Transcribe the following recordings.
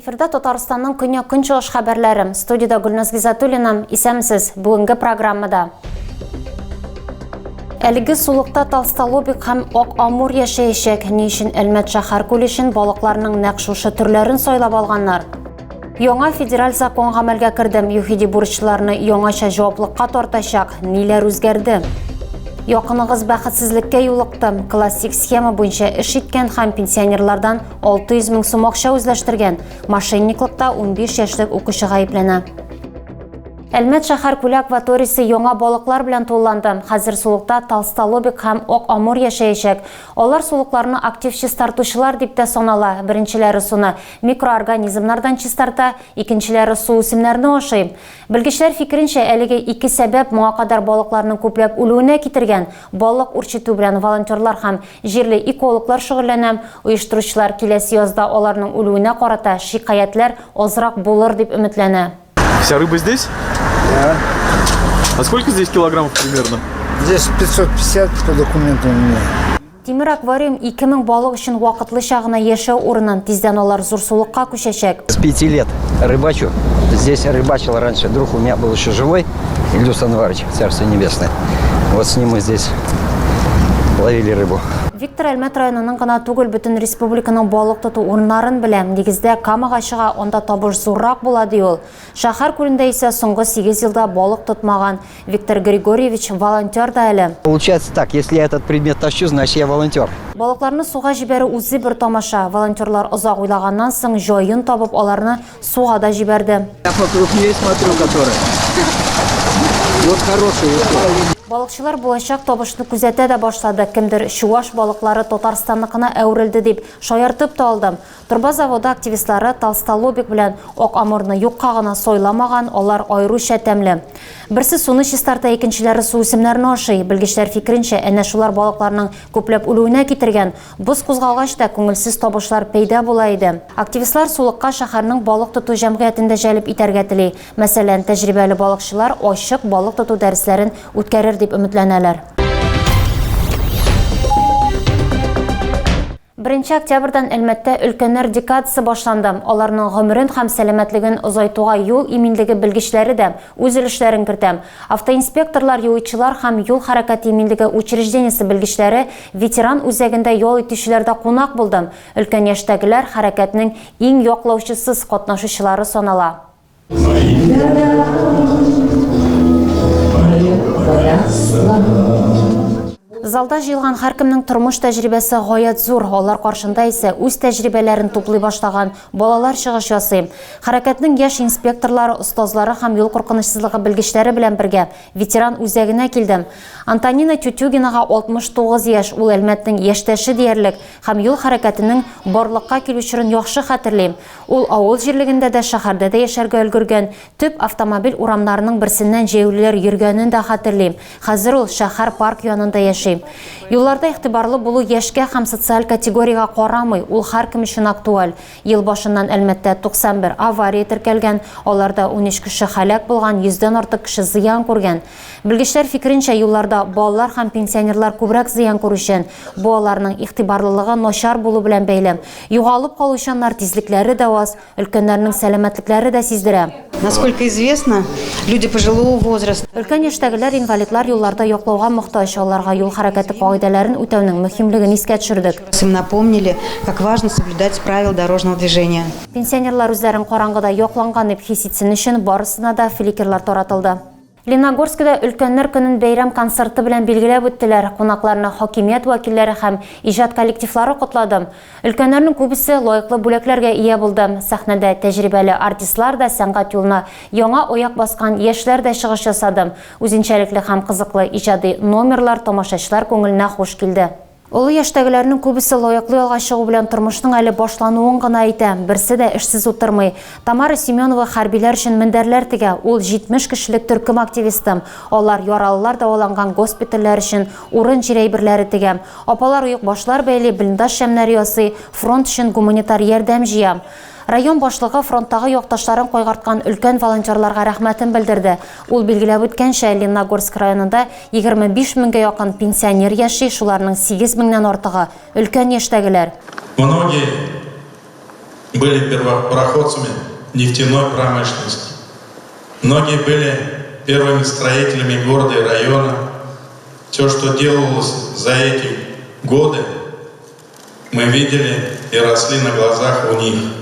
Эфирда Татарстанның көньяк-көнчыгыш хәбәрләре. Студияда Гөлназ Гизатуллина, исәмсез бүгенге программада. Әлеге сулыкта Толстолобик һәм Ак Амур яшәячәк. Ни өчен Әлмәт шәһәр күлешен балыкларның нәкъ шушы төрләрен сайлап алганнар? Яңа федераль закон гамәлгә керде. ЮХИДИ бурычларны яңача җаваплылыкка тартачак. Ниләр үзгәрде? Якыныгыз бәхетсезлеккә юлыкты. Классик схема буенча эш иткән һәм пенсионерлардан 600 мең сум акча үзләштергән. Мошенниклыкта 15 яшьлек укучы гаепләнә. Әлмәт шәһәр күле акваториясе яңа балыклар белән тулланды. Хәзер сулыкта Толстолобик һәм Ак Амур яшәячәк. Алар сулыкларны актив чистартучылар дип тә санала. Беренчеләре суны микроорганизмнардан чистарта, икенчеләре су үсемнәрне ашый. Белгечләр фикеренчә, әлеге ике сәбәп моңа кадәр балыкларның күпләп үлүенә китергән. Балык үрчетү белән волонтерлар һәм җирле экологлар шөгыльләнә. Оештыручылар киләсе язда аларның үлүенә карата шикаятләр азрак булыр дип өметләнә. Вся рыба здесь? Да. А сколько здесь килограммов примерно? Здесь 550 по документам у меня. Тимир аквариум 2000 балык өчен вакытлыча гына яшәү урынын тиздән алар зур сулыкка күчәчәк. С 5 лет рыбачу. Здесь рыбачил раньше. Друг у меня был еще живой, Ильдус Анварович, Царство Небесное. Вот с ним мы здесь ловили рыбу. Виктор Әлмәт районының гына түгел, бөтен республиканың балык тоту урыннарын беләм. Нигездә Камага чыга, онда табыш зуррак була ди ул. Шәһәр күлендә исә соңгы 8 елда балык тотмаган Виктор Григорьевич волонтер да әле. Получается так, если я этот предмет тащу, значит я волонтер. Балыкларны суга җибәрү үзе бер тамаша. Волонтерлар озак уйлаганнан соң җаен табып аларны суга да җибәрде. Я покрупнее смотрю, который. Вот хороший. Балыкчылар булачак табышны күзәтә дә башлады. Кемдер Чуаш балыклары Татарстанныкына әверелде дип шаяртып та алдым. Турба заводы активистлары Толстолобик белән Ак Амурны юкка гына сойламаган, алар аеруча тәмле. Берсе суны чистарта, икенчеләре су үсемнәрне ашый. Белгечләр фикеренчә, әнә шулар балыкларның күпләп үлүенә китергән. Боз кузгалгач та күңелсез табышлар пәйда була иде. Активистлар сулыкка шәһәрнең балык тоту җәмгыятендә җәлеп итәргә тели. Мәсәлән, тәҗрибәле балыкчылар ачык балык тоту дәресләрен үткәрер дип өметләнәләр. 1 октябрьдан Әлмәттә өлкәннәр декадасы башланды. Аларның гомерен һәм сәламәтлеген озайтуга юл иминлеге белгечләре дә үз өлешләрен кертә. Автоинспекторлар, юлчылар һәм юл хәрәкәте иминлеге учреждениесе белгечләре ветеран үзәгендә ял итүчеләрдә кунак булды. Өлкән яшьтәгеләр хәрәкәтнең иң яклаучысыз катнашучылары санала. Залда җыелган һәркемнең тормыш тәҗрибәсе гаять зур. Алар каршында исә үз тәҗрибәләрен туплый башлаган балалар чыгыш ясый. Хәрәкәтнең яшь инспекторлары, остазлары һәм юл куркынычсызлыгы белгечләре белән бергә ветеран үзәгенә килде. Антонина Тютюгинага 69 яшь, ул Әлмәтнең яшьтәше диярлек һәм юл хәрәкәтенең барлыкка килүчерен яхшы хәтерли. Ул авыл җирлегендә дә, шәһәрдә дә яшәргә өлгергән, төп автомобиль урамнарының берсеннән җәяүлеләр йөргәнен дә хәтерли. Хәзер ул шәһәр парк янында яши. Юлларда игътибарлы булу яшькә һәм социаль категорияга карамый, ул һәркем өчен актуаль. Ел башыннан Әлмәттә 91 авария теркәлгән, аларда 13 кеше һәлак булган, 100дән артык кеше зыян күргән. Белгечләр фикеренчә, юлларда балалар һәм пенсионерлар күбрәк зыян күрүчән. Бу аларның игътибарлылыгы начар булу белән бәйле. Югалып калучаннар тизлекләре дә аз, өлкәннәрнең сәламәтлекләре дә сиздерә. Насколько известно, люди пожилого возраста. Өлкән яшьтәгеләр, инвалидлар юлларда яклауга мохтаҗ, аларга юл хәрәкәте кагыйдәләрен үтәүнең мөһимлеген искә төшердек. Им напомнили, как важно соблюдать правила дорожного движения. Пенсионерлар үзләрен караңгыда якланган дип хис итсен өчен барысына да фликерлар таратылды. Леногорскида өлкәннәр көнен бәйрәм концерты белән билгеләп үттеләр. Кунакларны хакимият вәкилләре һәм иҗат коллективлары котлады. Өлкәннәрнең күбесе лаеклы бүләкләргә ия булды. Сәхнәдә тәҗрибәле артистлар да, сәнгать юлына яңа аяк баскан яшьләр дә чыгыш ясады. Үзенчәлекле һәм кызыклы иҗади номерлар тамашачылар күңеленә хуш килде. Олы яшьтәгеләрнең күбесе лаеклы ялга чыгу белән тормышның әле башлануын гына әйтә. Берсе дә эшсез утырмый. Тамара Семенова хәрбиләр өчен мендәрләр тегә. Ул 70 кешелек төркем активисты. Алар яралылар дәваланган госпитальләр өчен урын җирәйберләре тегә. Апалар уйык башлар бәйли, блиндаж шәмнәре ясый, фронт өчен гуманитар ярдәм җыя. Район башлыгы фронттагы якташларын кайгырткан өлкән волонтерларга рәхмәтен белдерде. Ул билгеләп үткәнчә, Леногорск районында 25 меңгә якын пенсионер яши, шуларның 8 меңнән артыгы өлкән яшьтәгеләр. Многие были первопроходцами нефтяной промышленности. Многие были первыми строителями города и района. Все, что делалось за эти годы, мы видели и росли на глазах у них.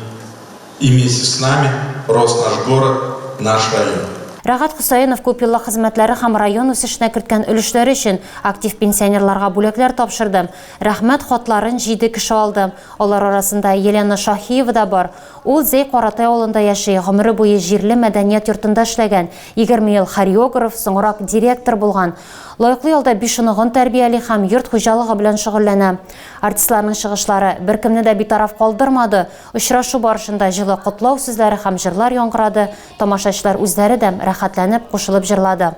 И вместе с нами рос наш город, наш район. Рәгат Хусаинов күп еллык хезмәтләре һәм район үсешенә керткән өлешләре өчен актив пенсионерларга бүләкләр тапшырды. Рәхмәт хатларын 7 кеше алды. Алар арасында Елена Шахиева да бар. Ул Зей Каратай авылында яши, гомере буе җирле мәдәният йортында эшләгән, 20 ел хореограф, соңрак директор булган. Лайыклы ялда 5 оныгын тәрбияли һәм йорт хуҗалыгы белән шөгыльләнә. Артистларның чыгышлары беркемне дә битараф калдырмады. Очрашу барышында җылы котлау сүзләре һәм җырлар яңгырады. Тамашачылар үзләре дә рәхәтләнеп кушылып җырлады.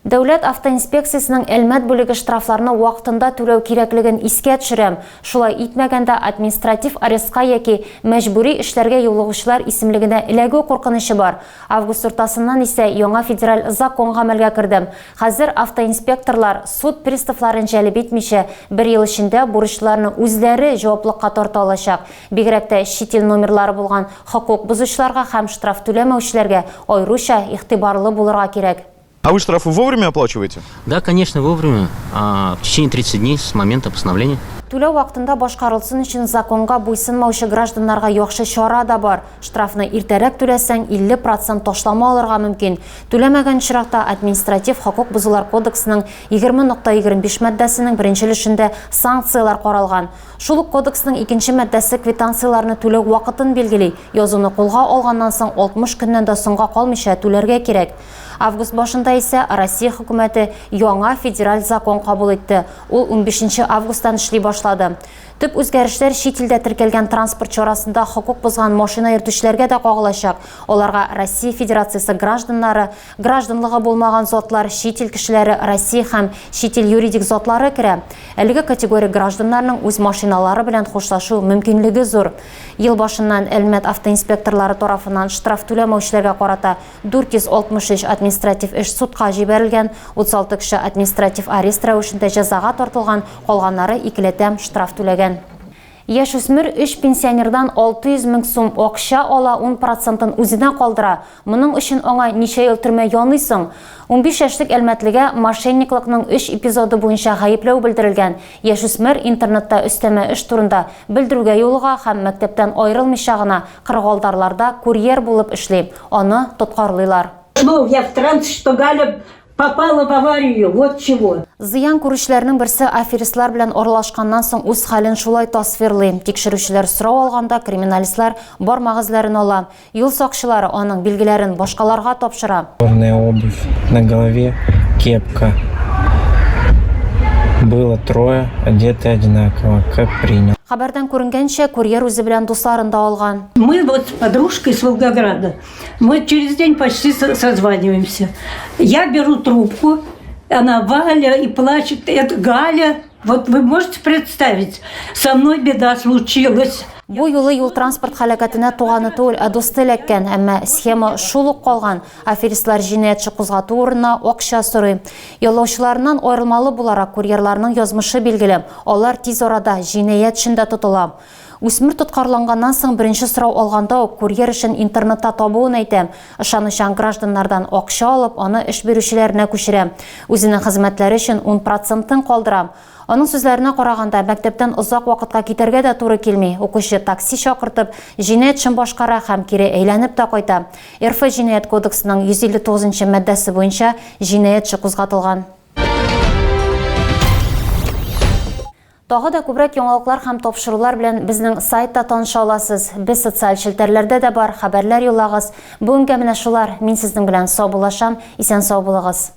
Дәүләт автоинспекциясының Әлмәт бүлеге штрафларны вакытында түләү кирәклеген искә төшерәм. Шулай итмәгәндә административ арестка яки мәҗбүри эшләргә юллыгучылар исемлегенә эләгү куркынычы бар. Август уртасыннан исә яңа федераль закон гамәлгә керде. Хәзер автоинспекторлар суд приставларын җәлеп итмичә 1 ел эчендә бурычларны үзләре җаваплылыкка тарта алачак. Бигрәк тә чит ил номерлары булган хокук бузучыларга һәм штраф түләмәүчеләргә аеруча игътибарлы булырга кирәк. А вы штрафы вовремя оплачиваете? Да, конечно, вовремя. В течение 30 дней с момента постановления. Түләү вакытында башкарылсын өчен законга буйсынмаучы гражданнарга яхшы чара да бар. Штрафны иртәрәк түләсәң 50% ташлама алырга мөмкин. Түләмәгән чиракта административ хокук бузулар кодексының 20.25 маддәсенең 1-нче өлешендә санкциялар каралган. Шул ук кодексның 2-нче маддәсе квитанцияларны түләү вакытын билгели. Язуны кулга алганнан соң 60 көннән дә соңга калмыйча түләргә кирәк. Август башында исә Россия хөкүмәте яңа федераль закон кабул итте. Ул 15 августтан эшли башлады. Төп үзгәрешләр чит илдә теркәлгән транспорт чарасында хокук бозган машина йөртүчеләргә дә кагылачак. Аларга Россия Федерациясе гражданнары, гражданлыгы булмаган затлар, чит ил кешеләре, Россия һәм чит ил юридик затлары керә. Әлеге категория гражданнарның үз машиналары белән хушлашу мөмкинлеге зур. Ел башыннан Әлмәт автоинспекторлары тарафыннан штраф түләмәүчеләргә карата 463 административ эш судка җибәрелгән, 36 кеше административ арест рәвешендә җәзага тартылган, калганнары икеләтәм штраф түләгән. Яшүсмер 3 пенсионердан 600 мең сум акча ала, 10%-ын үзенә калдыра. Моның өчен аңа ничә ел төрмә яныйсың? 15 яшьлек әлмәтлегә мошенниклыкның 3 эпизоды буенча гаепләү белдерелгән. Яшүсмер интернетта өстәмә эш турында белдерүгә юлыга һәм мәктәптән аерылмыйча гына кыргылдарларда курьер булып эшли. Аны тоткарлыйлар. Ну, я в трансе, что Галя попала в аварию, вот чего. Зыян күрүчеләрнең берсе аферистлар белән орлашканнан соң үз хәлен шулай тасвирлый. Тикшерүчеләр сорау алганда криминалистлар бармак эзләрен ала. Юл сакчылары аның билгеләрен башкаларга тапшыра. Черная обувь, на голове кепка. Было 3, одеты одинаково, как принял. Хабардан күренгәнчә, курьер үзе белән дусларын да алган. Мы вот с подружкой из Волгограда, мы через день почти созваниваемся. Я беру трубку, она Валя и плачет, это Галя. Вот вы можете представить, со мной беда случилась. Бу юлы юл транспорт һәлакәтенә туганы түгел, ә дусты эләккән, әмма схема шул ук калган. Аферистлар җинаятьче кузгату урынына акча сорый. Яллаучыларыннан аерылмалы буларак курьерларның язмышы билгеле. Алар тиз арада җинаять эшендә тотыла. Үсмер тоткарланганнан соң беренче сорау алганда ук курьер эшен интернетта табуын әйтә. Ышанучан гражданнардан акча алып, аны эш бирүчеләренә күчерә. Үзенең хезмәтләре өчен 10%-ын калдыра. Аның сүзләренә караганда, мәктәптән озак вакытка китәргә дә туры килми. Укучы такси чакыртып, җинаять эшен башкара һәм кире әйләнеп тә кайта. РФ җинаять кодексының 159-нчы маддәсе буенча җинаять эше кузгатылган. Тагы да күбрәк яңалыклар һәм тапшырулар белән безнең сайтта таныша аласыз. Без социаль челтәрләрдә дә бар, хәбәрләр юллагыз. Бүгенгә менә шулар. Мин сезнең белән сау булашам. Исән сау булыгыз.